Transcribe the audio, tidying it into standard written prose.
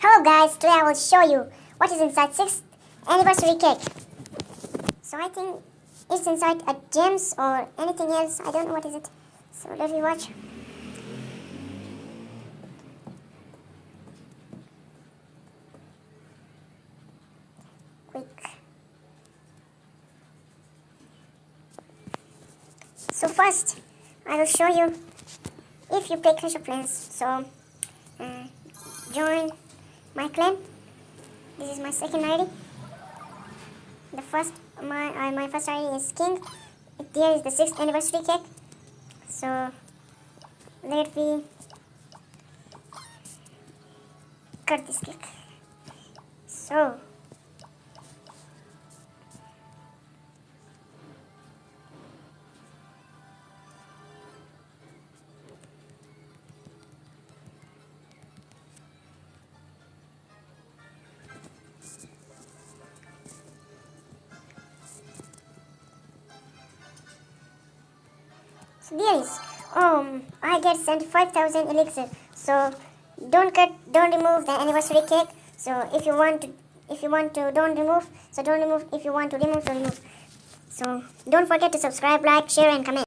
Hello guys, today I will show you what is inside 6th anniversary cake. So I think it's inside a gems or anything else. I don't know what is it. So let me watch. Quick. So first I will show you if you play Clash of Clans. So join my clan. This is my second ID. The first my first ID is King. There is the 6th anniversary cake. So let me cut this cake. So there is I get sent 5,000 elixir. So don't remove the anniversary cake. So if you want to don't remove. So don't remove. If you want to remove, so remove. So don't forget to subscribe, like, share and comment.